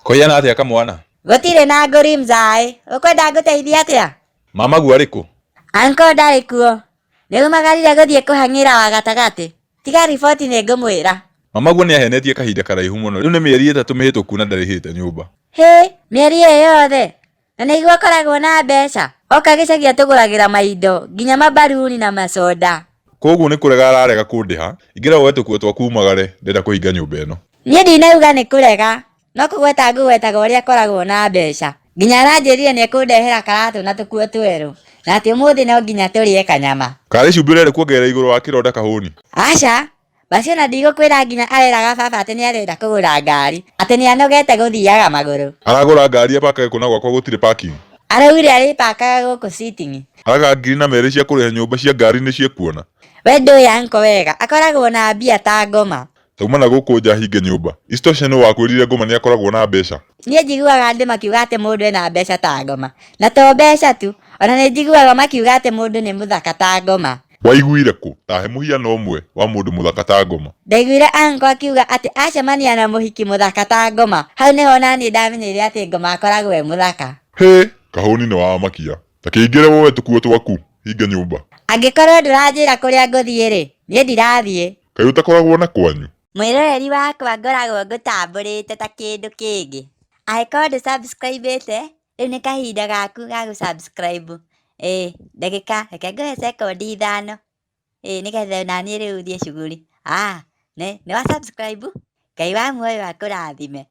Koiana atia kamwana? Gutire na nguri mzai. Ukwenda nguteithia atia? Mamagu ariku? Anko ndarĩ kuo. Nĩumagarire gũthiĩ kũhang'ĩra wa gatagati. Tiga riboti nĩngũmwĩra. Mamagu nĩahenetie kahinda karaihu mũno. Rĩu nĩ mĩeri 3 mĩhĩtũku na ndarĩhĩte nyũmba. Hĩ, mĩeri ĩyo yothe. Na nĩguo koragwo na mbeca. Oka gĩcagi atũgũragĩra maindo, nginya mabaruni na macoda. Koguo nĩ kũrega ararega kũndĩha. Ingĩra woe tũkuo twa kumagare, ndenda kũhinga nyũmba ĩno. Niĩ ndinauga nĩ kũrega. No kũgweta ngũgwetaga ũrĩa koragwo na mbeca. Nginya aranjĩrire nĩekũndehera karatũ na tũkuo twerũ. Na atĩ ũmũthĩ no nginya tũrĩe kanyama. Karĩ cumbĩ ũrenda kuongerera igũrũ wa kĩronda kahũni? Aca, basi ona ndigũkwĩra nginya areraga baba atĩ nĩarenda kũgũra ngari. Atĩ nĩanogete gũthiaga magũrũ. Aragũra ngari apakaga kũna gwakwa gũtirĩ parking. Araugire arĩpakaga gũkũ sitting. Araga ngiri na merĩ cia kũrĩha nyũmba cia ngari nĩ ciekuona. We ndũĩ anko wega, akoragwo na mbia ta ngoma. Tauma na gũkũ nja hinge nyũmba. Istosha nĩ wakwĩrire ngoma nĩ akoragwo na mbeca. Niĩ njiguaga andũ makiuga atĩ mũndũ ena mbeca ta ngoma. Na to mbeca tu, ona nĩ njiguaga makiuga atĩ mũndũ nĩ mũthaka ta ngoma. Waiguire kũ? Tahe mũhiano ũmwe wa mũndũ mũthaka ta ngoma. Ndaiguire anko akiuga atĩ acemania na mũhiki mũthaka ta ngoma. Hau nĩho naniĩ ndamenyire atĩ ngoma akoragwo e mũthaka. Hĩ, kahũni nĩ wamakia. Ta kĩingĩre woe tũkuo twaku, hinga nyũmba. Angĩkorwo ndũranjĩra kũrĩa ngũthiĩ-rĩ, niĩ ndirathiĩ. Kaĩ ũtakoragwo na kwanyu? Mwĩroreri wakwa ngoragwo ngũtambũrĩte ta kĩndũ kĩngĩ. Angĩkorwo ndũ-subscribe-ĩte, rĩu nĩ kahinda gaku ga gũ-subscribe. Ndagĩka, reke ngũhe sekondi 5. Nĩgetha naniĩ rĩu thiĩ cuguri. Nĩ wa subscribe? Ngai wa muoyo akũrathime.